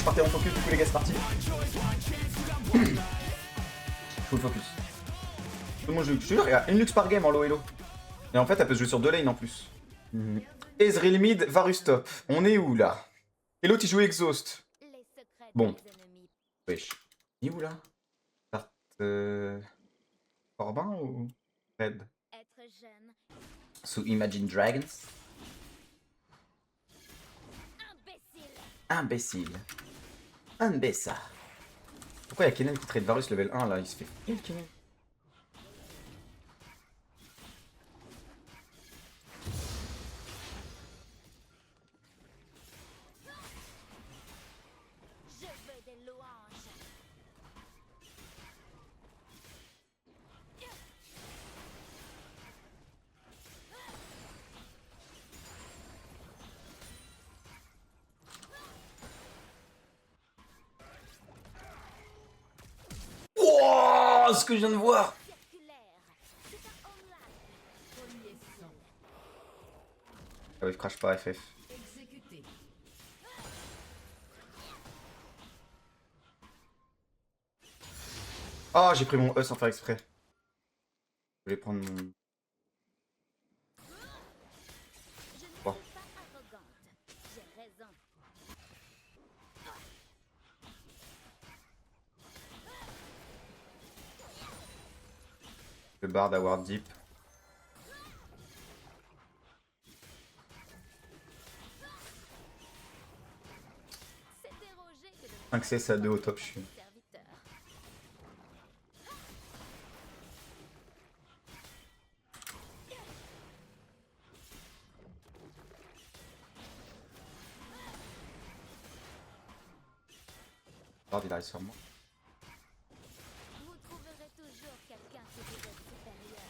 partez en focus, du coup les gars c'est parti. Full focus. Tout le monde joue, je te jure, il y a une luxe par game en low elo. Et en fait elle peut se jouer sur 2 lanes en plus. Ezreal mid, Varus top. On est où là? Et l'autre il joue exhaust. Bon. Wesh. Il est où là? Start Corbin ou Red? Sous Imagine Dragons. Imbécile. Imbécile. Pourquoi il y a Kennen qui trade Varus level 1 là? Il se fait kill Kennen. Wouah, ce que je viens de voir! Ah ouais, je crache pas FF. Oh, j'ai pris mon E sans faire exprès. Je vais prendre mon... Oh. Le bard avoir deep. Un CS à 2 au top, je suis. Bard il arrive sur moi. Vous trouverez toujours quelqu'un qui vous est supérieur.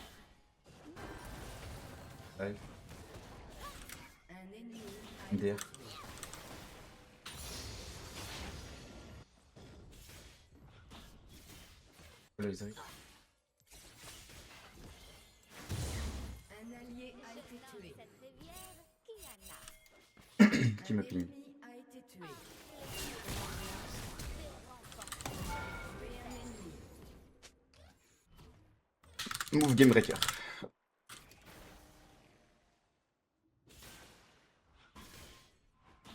Ouais. MDR. Là, ils arrivent. Un allié a été tué. Cette rivière, qui en a? Qui me ping? Ennemi a été tué. Move game breaker.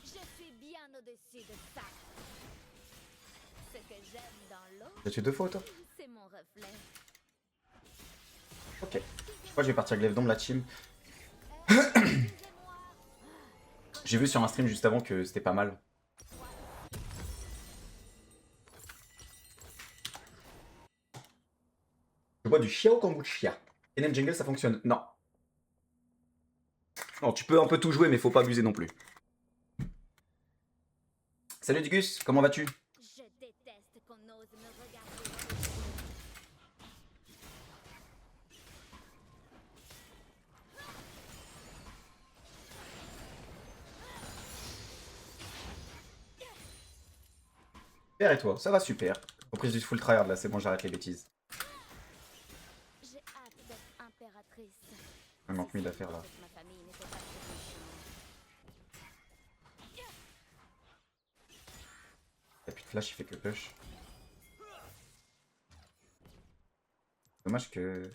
Je suis bien au-dessus de ça. Ce que j'aime dans l'eau, T'as tué 2 fois toi? c'est mon reflet. Ok. Je crois que je vais partir glaive d'ombre la team. J'ai vu sur un stream juste avant que c'était pas mal. Je bois du Chiao Kombucha. Kennen Jungle ça fonctionne? Non. Non, tu peux un peu tout jouer mais faut pas abuser non plus. Salut Digus, comment vas-tu? Je déteste qu'on ose me regarder. Super et toi? Ça va super. Reprise du full tryhard là, c'est bon j'arrête les bêtises. J'ai hâte d'être impératrice. Il manque 1000 à faire là. Ma famille n'était pas très riche. Il a plus de flash, il fait que push. Dommage que...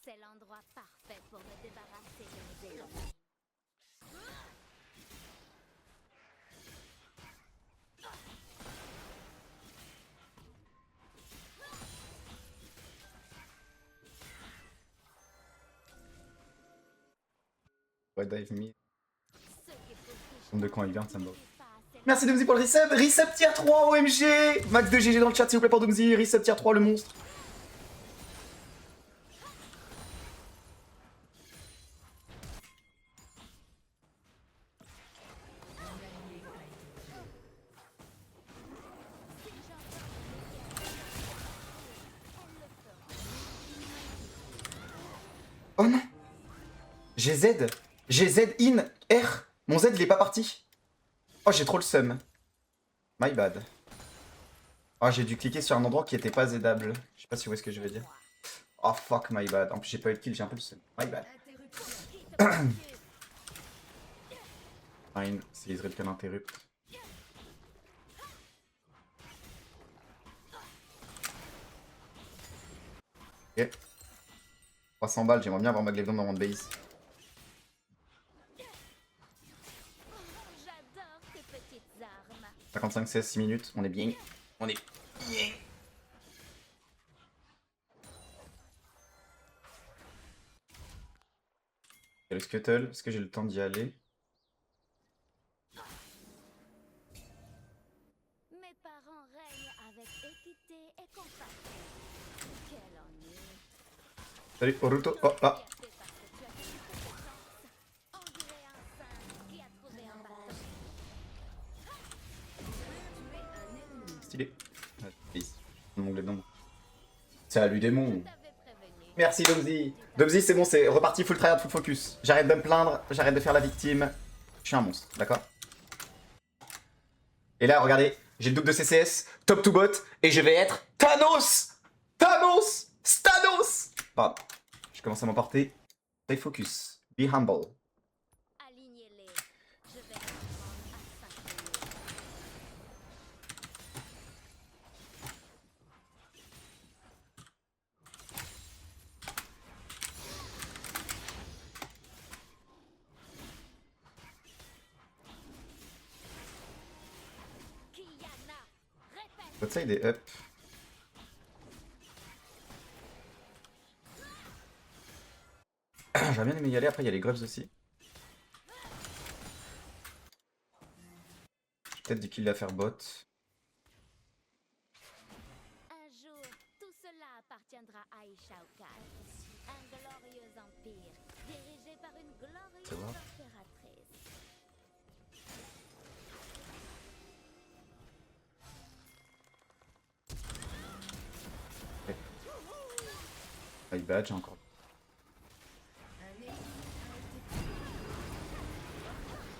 C'est l'endroit parfait pour me débarrasser de mes ennemis. Ouais, dive me. Ceux qui font Nombre de camps hiverne, ça me va. pas assez Merci Doomsy pour le resub. Resub tier 3 OMG. Max de GG dans le chat s'il vous plaît pour Doomsy. Resub tier 3 le monstre. Oh non. J'ai Z. J'ai Z in R. Mon Z il est pas parti. Oh j'ai trop le seum. My bad. Oh j'ai dû cliquer sur un endroit qui était pas Zable. Je sais pas si vous voyez ce que je veux dire. Oh fuck my bad. En plus j'ai pas eu de kill, j'ai un peu le seum. My bad. Interruption. Fine, c'est Israël qui l'interrupte. Ok. 300 balles, j'aimerais bien avoir ma Glaive dans mon base. J'adore tes petites armes. 55, 16, 6 minutes, on est bien. On est bien. Il y a le Scuttle, est-ce que j'ai le temps d'y aller? Mes parents règnent avec équité et compassion. Quel ennui. Salut, Oruto. Oh, ah. Fierté parce que tu as une compétence. On dirait un singe qui a trouvé un bâton. Tuer un ennemi. Stylé. Ah, please. Mon Glaive dans. Salut démon. T'avais prévenu. Merci Domzi. Domzi, c'est bon, c'est reparti full tryhard, full focus. J'arrête de me plaindre, j'arrête de faire la victime. Je suis un monstre, d'accord? Et là, regardez, j'ai le double de CCS, top to bot, et je vais être Thanos! Thanos! Stanos! Pardon, je commence à m'emporter. Stay focus, be humble. Alignez-les. Je vais apprendre à s'inquiéter. Kiana, répète. Votre side est up. J'aurais bien aimé y aller, après il y a les Grubbs aussi. J'ai peut-être du kill à faire bot. Un jour, tout cela appartiendra à Ishaokai. Un glorieux empire, dirigé par une glorieuse C'est vrai. impératrice. My badge encore. Un ennemi a été tué.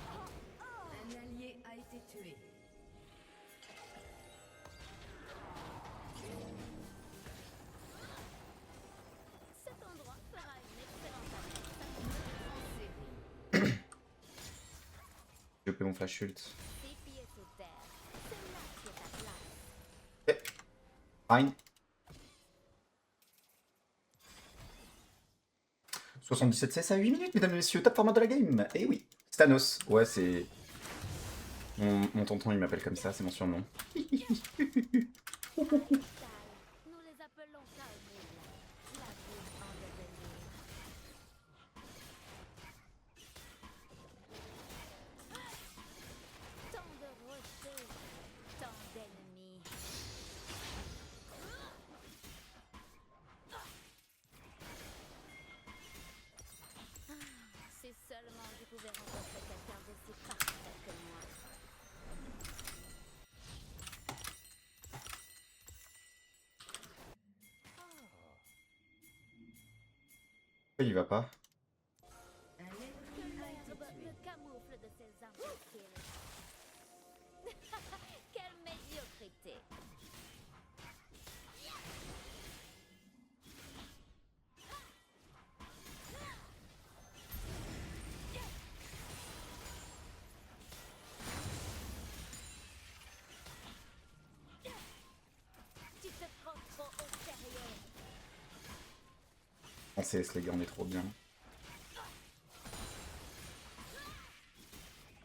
Un allié a été tué. Cet endroit fera une excellente En série. J'ai opé mon flash ult. 6 pieds sous terre. C'est là qui est ta place. Fine. 77 CS à 8 minutes, mesdames et messieurs, top format de la game. Eh oui. Stanos. Ouais, c'est... Mon tonton, il m'appelle comme ça, c'est mon surnom. Cristal, nous les appelons Kaomil. La ville en devenir. Tant de rochers, tant d'ennemis. Si seulement je pouvais rencontrer quelqu'un d'aussi parfait que moi. Pourquoi il va pas? Un Que ennemi a été l'herbe tué. me camoufle de ses imbéciles. Quelle médiocrité. Tu te prends trop au sérieux. En CS, les gars, on est trop bien.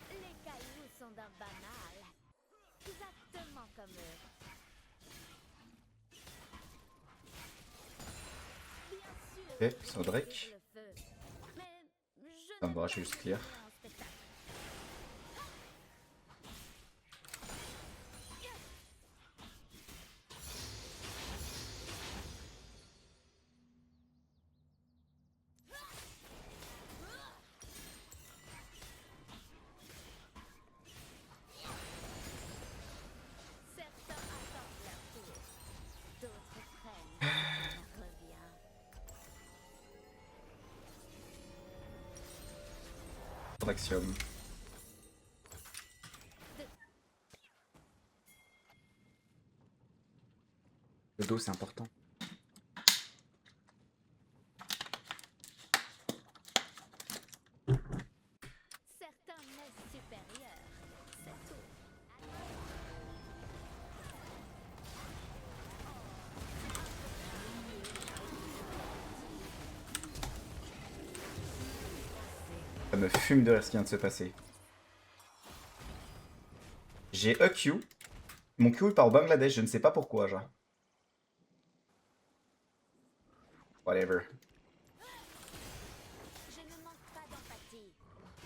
Les cailloux sont d'un banal. Exactement comme eux. Bien sûr. Ok, ça Drake. j'utilise le feu. Mais je Ça me n'aime va, pas je suis juste vous clear. filmer en spectacle. Certains attendent leur tour. D'autres craignent ce qui leur revient. D'axiom. Le dos, c'est important. me fume de rire ce qui vient de se passer. J'ai EQ. Mon Q il part au Bangladesh, je ne sais pas pourquoi, genre. Whatever. Je ne manque pas d'empathie.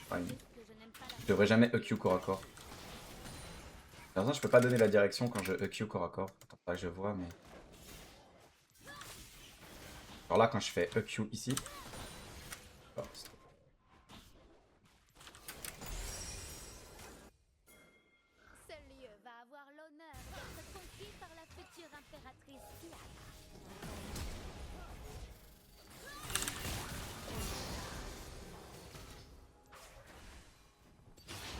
Fine. Que je n'aime pas la Je devrais jamais EQ corps à corps. De toute façon, je peux pas donner la direction quand je EQ corps à corps. Attends, pas que je vois, mais... Alors là, quand je fais EQ ici... Oh, c'est- Ce lieu va avoir l'honneur d'être conquis par la future impératrice Tiana.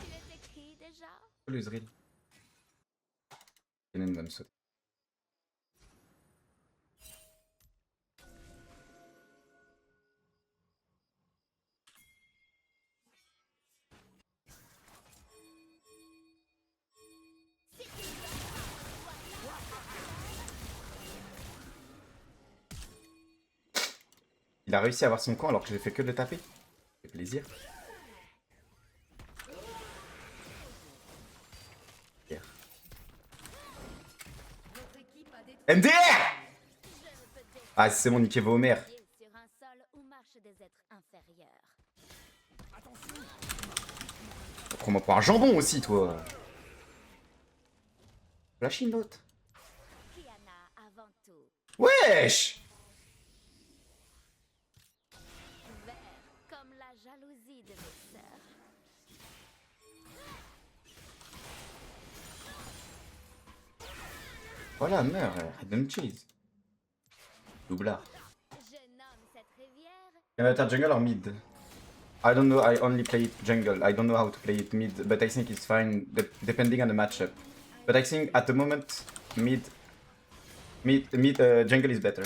Il est écrit déjà? le Zril. Kennen va me sauter. Il a réussi à avoir son camp alors que j'ai fait que de le taper. Ça fait plaisir. Hier. Votre équipe a détruit MDR! Ah, c'est bon, niquez vos mères. Sur un sol où marchent des êtres inférieurs. Prends-moi pour un jambon aussi, toi. La chinote. Tiana avant tout. Wesh! Vert comme la jalousie de mes sœurs. Voilà, meurs, arrête de me cheese. Doublard. Je nomme cette rivière Can I attack jungle or mid? I don't know, I only play it jungle. I don't know how to play it mid, but I think it's fine depending on the matchup. But I think at the moment, jungle is better.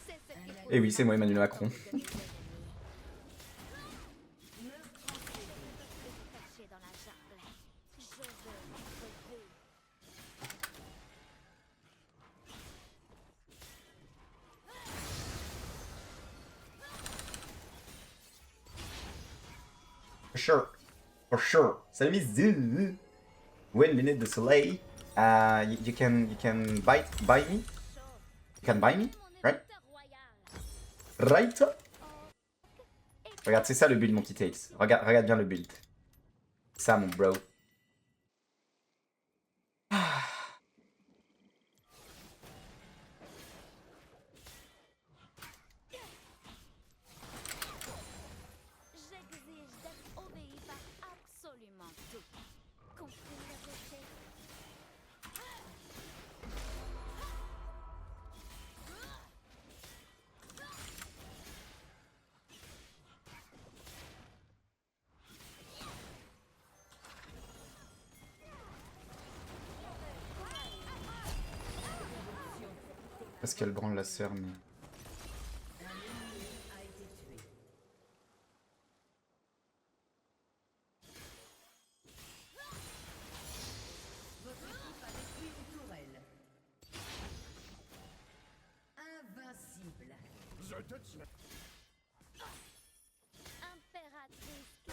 C'est ce qu'il faut Eh oui, c'est moi Emmanuel Macron. cacher dans la jungle. Je veux être vu. For sure. For sure. Salut Miss Zoo. When we need the soleil, you can buy me. You can buy me, Mon right? éditeur royal. Right? Regarde, c'est ça le build, mon petit Ace. Regarde bien le build. Ça, mon bro. J'exige d'être obéi par absolument tout. Compris le péché? Parce qu'elle branle la sœur, mais... a été tué. Votre équipe a détruit une tourelle. Invincible. Impératrice.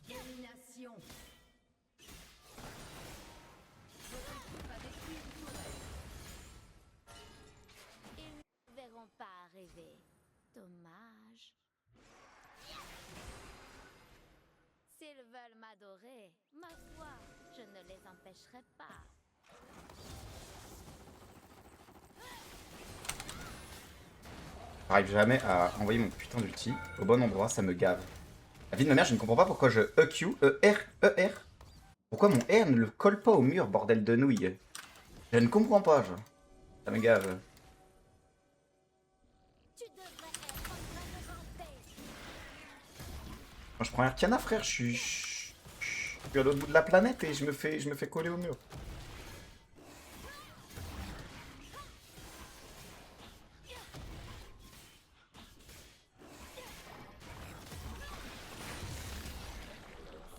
Domination. Votre équipe a détruit une tourelle. Ils ne verront pas arriver. Dommage. S'ils veulent m'adorer, ma foi, je ne les empêcherai pas. J'arrive jamais à envoyer mon putain d'ulti au bon endroit, ça me gave. La vie de ma mère, je ne comprends pas pourquoi je EQ, ER. Pourquoi mon R ne le colle pas au mur, bordel de nouilles. Je ne comprends pas, genre. Ça me gave. Tu devrais être en train de ramper. Moi, je prends Arcana, frère, je suis à l'autre bout de la planète et je me fais coller au mur.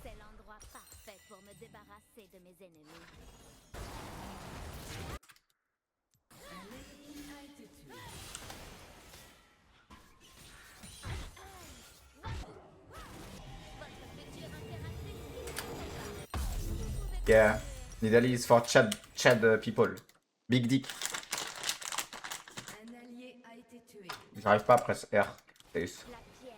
C'est l'endroit parfait pour me débarrasser de mes ennemis. Un ennemi a Yeah. Nidalee is for Chad people. Big dick. Un allié a été tué. J'arrive pas à presser R. Ace. La pierre.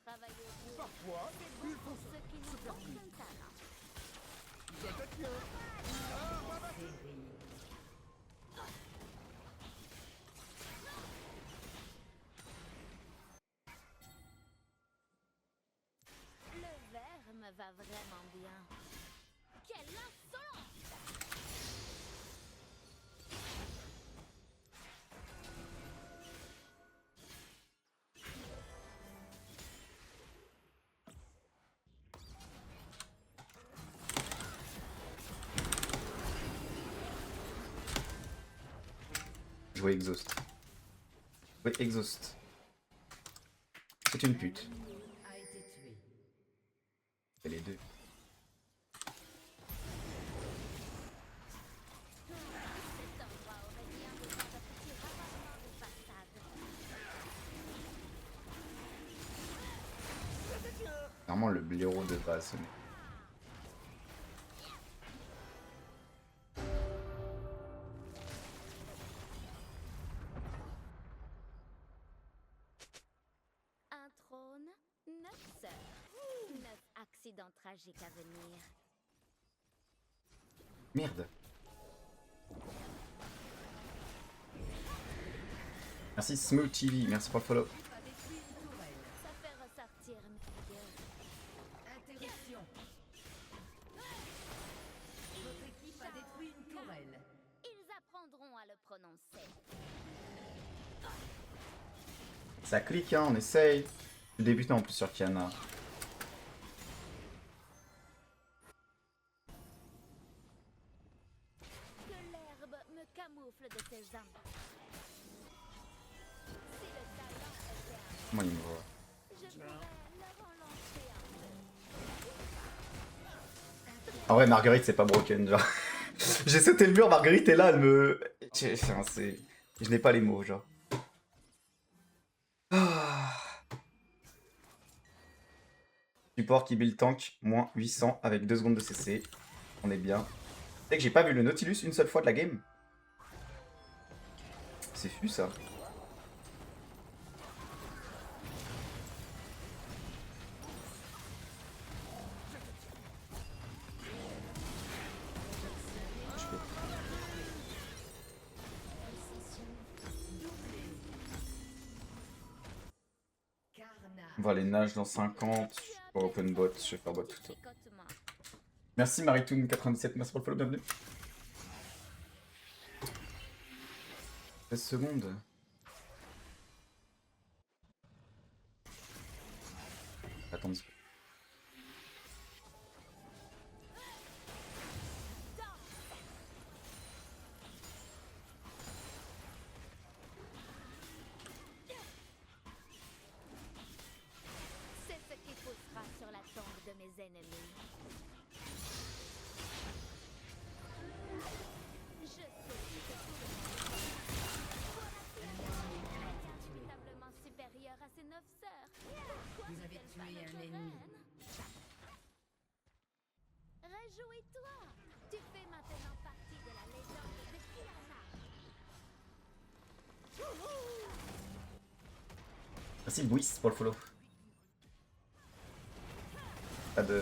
Travailler dur. Parfois, c'est bon pour ceux qui n'ont aucun talent. Le vert me va vraiment bien. Quelle insolence! Jouer exhaust. Jouer exhaust. C'est une pute. A été tué. C'est les deux. Cet endroit aurait bien besoin d'un petit ravalement de façade. Vraiment le blaireau de base. Un trône, 9 sœurs. 9 accidents tragiques à venir. Merde. Merci Smooth TV, merci pour le follow. A détruit une tourelle. Ça fait ressortir mes yeux. Interruption. Votre équipe a détruit une tourelle. Ils apprendront à le prononcer. Ça clique, hein, on essaye. Je débute en plus sur Kiana. Que l'herbe me camoufle de ses âmes. Si le talent était un Comment il me voit? je pourrais leur en lancer un. En vrai, Marguerite, c'est pas broken, genre. J'ai sauté le mur, Marguerite est là, elle me. Enfin, c'est. Je n'ai pas les mots, genre. Ah. Support qui build tank, moins 800 avec 2 secondes de CC. On est bien. C'est que j'ai pas vu le Nautilus une seule fois de la game. C'est fou ça. Je peux- Carnage. On va aller nage dans 50. Je vais open bot, je vais faire bot tout ça. Tricotement. Merci Maritoon97, merci pour le follow, bienvenue. 16 secondes. Attends. C'est ce qui poussera sur la tombe de mes ennemis. Je sais que tout le monde est inévitablement supérieur à ses 9 sœurs. Pourquoi Vous avez n'est-elle pas tué un notre ennemi. reine? Réjouis-toi! Tu fais maintenant partie de la légende de Kiana. Merci Bouis pour le follow. Pas de. Un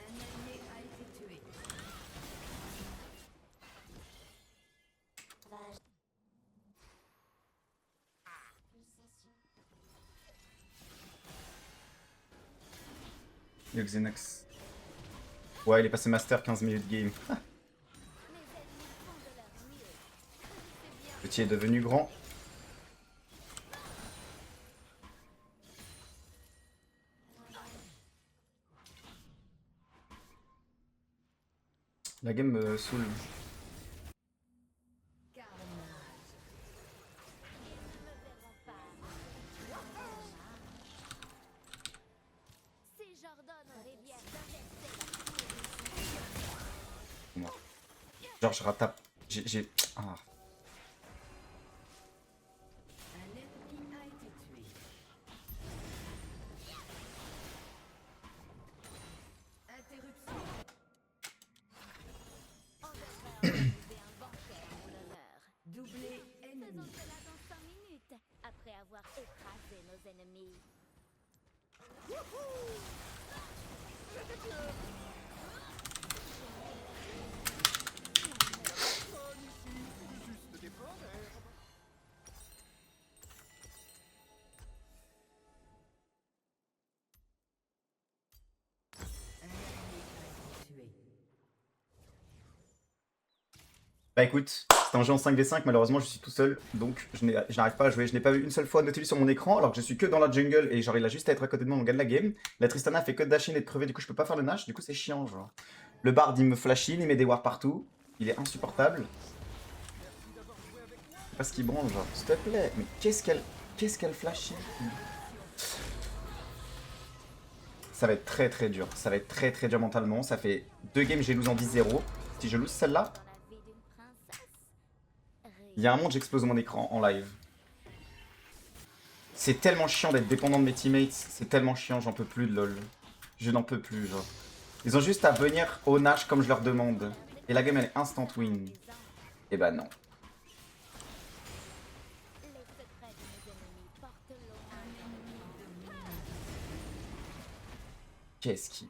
allié a été tué. Yo Xenax. Ouais, il est passé master 15 minutes game. Mes ennemis font de leur mieux. C'est bien. Petit est devenu grand. La game me saoule. Carnage. Ils ne me verront pas. Si j'ordonne aux rivières d'inverser Moi. Genre, je rattrape. J'ai. Ah. Bah écoute, c'est un jeu en 5v5, malheureusement je suis tout seul, donc je n'arrive pas à jouer. Je n'ai pas vu une seule fois Nautilus sur mon écran, alors que je suis que dans la jungle, et genre il a juste à être à côté de moi, on gagne la game. La Tristana fait que de dasher et de crever, du coup je peux pas faire le Nash, du coup c'est chiant genre. Le Bard il me flash in, il met des wards partout, il est insupportable. Je sais pas ce qu'il branle genre, s'il te plaît, mais qu'est-ce qu'elle flash in? Ça va être très dur, ça va être très dur mentalement, ça fait 2 games j'ai lose en 10-0. Si je lose celle-là, Dans la vie d'une princesse. il y a un monde j'explose mon écran en live. C'est tellement chiant d'être dépendant de mes teammates, c'est tellement chiant, j'en peux plus de LoL. Je n'en peux plus, genre. Ils ont juste à venir au Nash comme je leur demande. Et la game elle est instant win. Et bah non. Les secrets de mes ennemis portent loin. Qu'est-ce qui...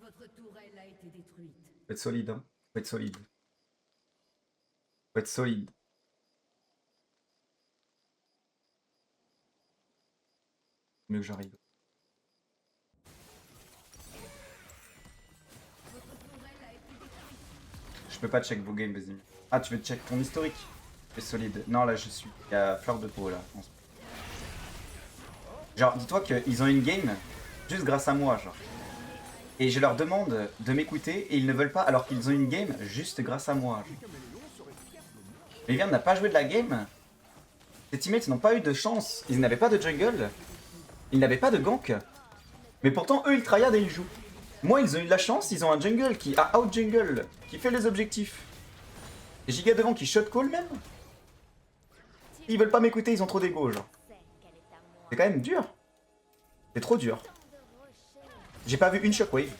Votre tourelle a été détruite. Faut être solide, hein. Faut être solide. Faut être solide. Mieux que j'arrive. Je peux pas check vos games, vas-y. Ah, tu veux check ton historique? C'est solide. Non, là, je suis à fleur de peau, là. Genre, dis-toi qu'ils ont une game juste grâce à moi, genre. Et je leur demande de m'écouter et ils ne veulent pas alors qu'ils ont une game juste grâce à moi. Genre. Viviane n'a pas joué de la game. Ses teammates n'ont pas eu de chance. Ils n'avaient pas de jungle. Ils n'avaient pas de gank. Mais pourtant, eux, ils tryhardent et ils jouent. Moi, ils ont eu de la chance. Ils ont un jungle qui a out jungle, qui fait les objectifs. Et Giga devant qui shot call même. Ils veulent pas m'écouter, ils ont trop d'ego, genre. C'est quand même dur. C'est trop dur. J'ai pas vu une shockwave.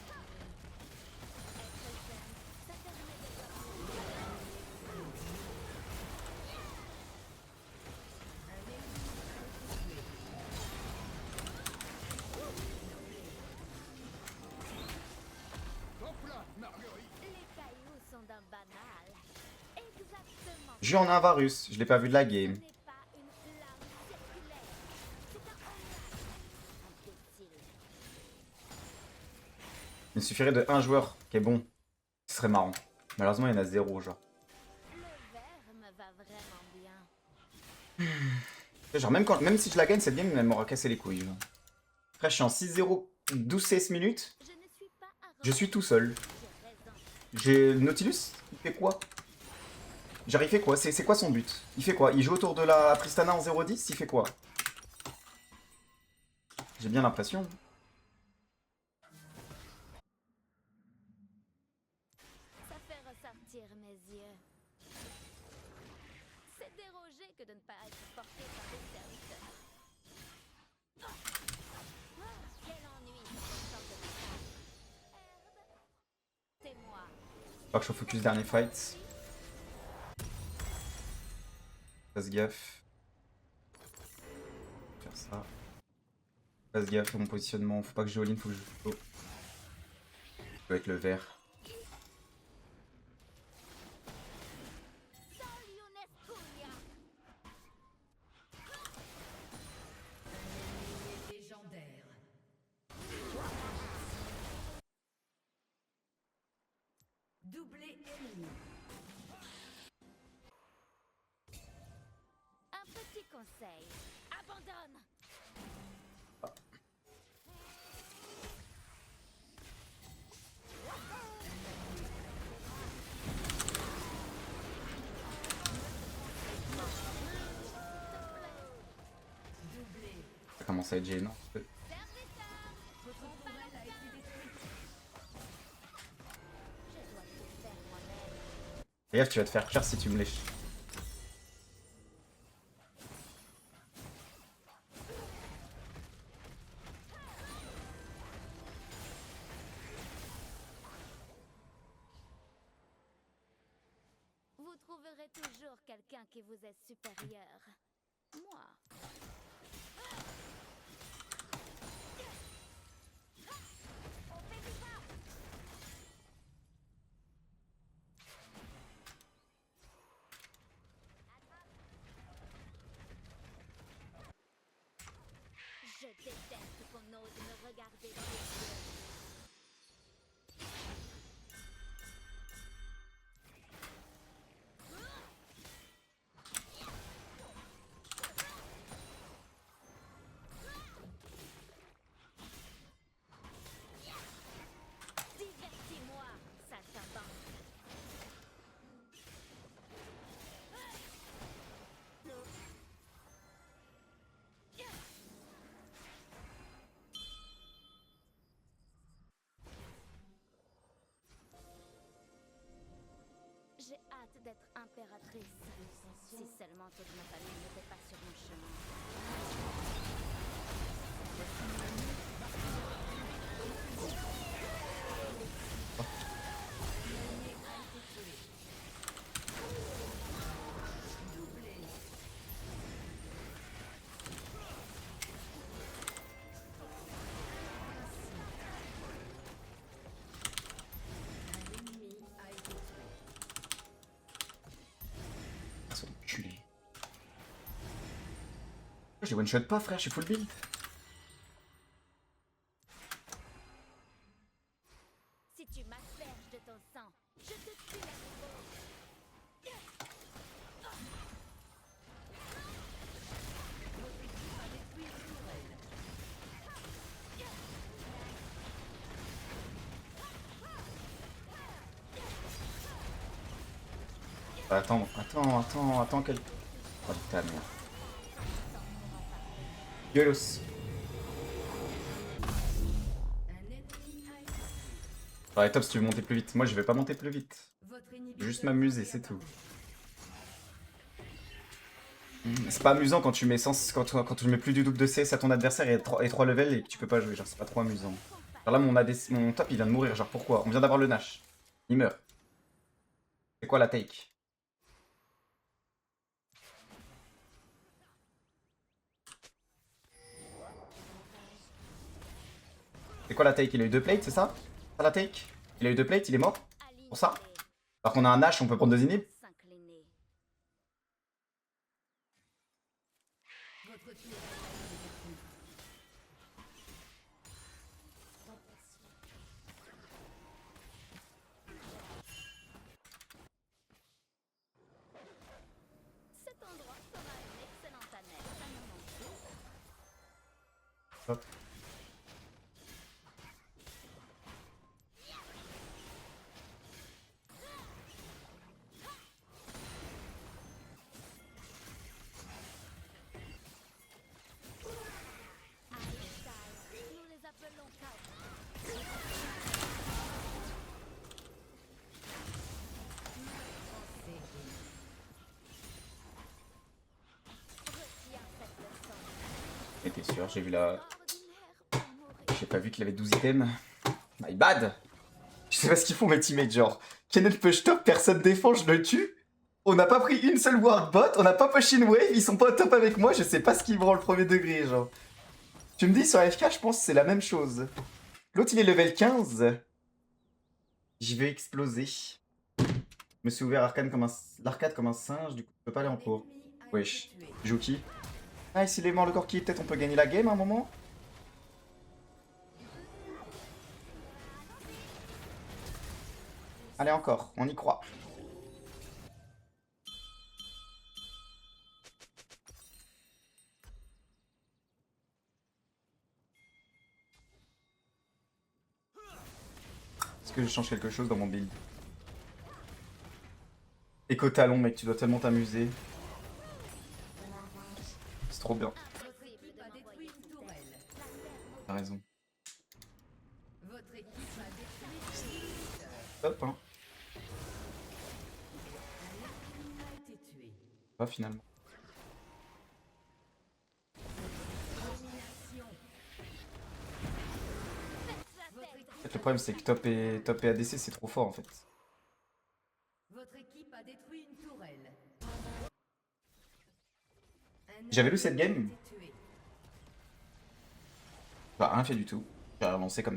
J'ai en un Varus, je l'ai pas vu de la game. Il suffirait de un joueur qui est bon. Ce serait marrant. Malheureusement, il y en a 0, genre. Genre, même si je la gagne, cette game, elle m'aura cassé les couilles. Genre. Après, je suis en 6-0, 12-16 minutes. Je suis tout seul. J'ai Nautilus, il fait quoi? Genre, il fait quoi? C'est quoi son but? Il fait quoi? Il joue autour de la Tristana en 0-10? Il fait quoi? J'ai bien l'impression. Ça fait ressortir mes yeux. C'est dérogé que de ne pas être porté par des serviteurs. Quel ennui cette sorte de message. Herbe, c'est moi. Faut que je focus dernier fight. Fasse gaffe. Faire ça. Fasse gaffe à mon positionnement. Faut pas que je joue all-in, faut que je joue. Je peux être le vert. Légendaire. Doublé ennemi. Un petit conseil. Abandonne. Ça commence à être gênant. Votre tourelle a été détruite. Fais gaffe, tu vas te faire cuire si tu me lèches. Vous trouverez toujours quelqu'un qui vous est supérieur. Moi. d'être impératrice. Si seulement toute ma famille n'était pas sur mon chemin. Ils sont enculés. Je les one shot pas, frère, je suis full build. Si tu m'asperges de ton sang, je te tue à nouveau. Attends, quel... Oh putain, merde. Yolos. Ouais, top si tu veux monter plus vite. Moi, je vais pas monter plus vite. Je vais juste m'amuser, c'est tout. C'est pas amusant quand tu mets quand tu mets plus du double de CS à ton adversaire et 3 levels et que tu peux pas jouer. Genre, c'est pas trop amusant. Genre là, mon top, il vient de mourir. Genre, pourquoi? On vient d'avoir le Nash. Il meurt. C'est quoi la take? C'est quoi la take? Il a eu 2 plates, c'est ça? Ça la take? Il a eu 2 plates, il est mort? Pour ça? Alors qu'on a un Nash, on peut prendre 2 inhibs? S'incliner. Cet endroit sera une excellente annexe à mon entrée. Hop. Nous les appelons Kao. Retiens cette leçon. J'étais sûr, j'ai vu la... Ordinaire pour mourir. J'ai pas vu qu'il avait 12 items. My bad! Je sais pas ce qu'ils font mes teammates, genre. Kenneth push top, personne défend, je le tue. On n'a pas pris une seule ward bot, on n'a pas push in wave, ils sont pas au top avec moi, je sais pas ce qu'ils branlent le premier degré, genre. Tu me dis sur AFK, je pense que c'est la même chose. L'autre il est level 15. J'y vais exploser. Je me suis ouvert l'arcade comme un singe, du coup je peux pas aller en cours. Wesh. Je joue qui? Ah, s'il est mort le Corki, peut-être on peut gagner la game à un moment? Allez encore, on y croit. Est-ce que je change quelque chose dans mon build? Éco talon mec, tu dois tellement t'amuser. C'est trop bien. Votre équipe a détruit une tourelle. T'as raison. Votre équipe a détruit Top hein. a été tué. Pas finalement. Domination. En fait, le problème c'est que top et ADC c'est trop fort en fait. Votre équipe a détruit une tourelle. J'avais lu cette game. Bah rien fait du tout. J'ai relancé comme d'hab.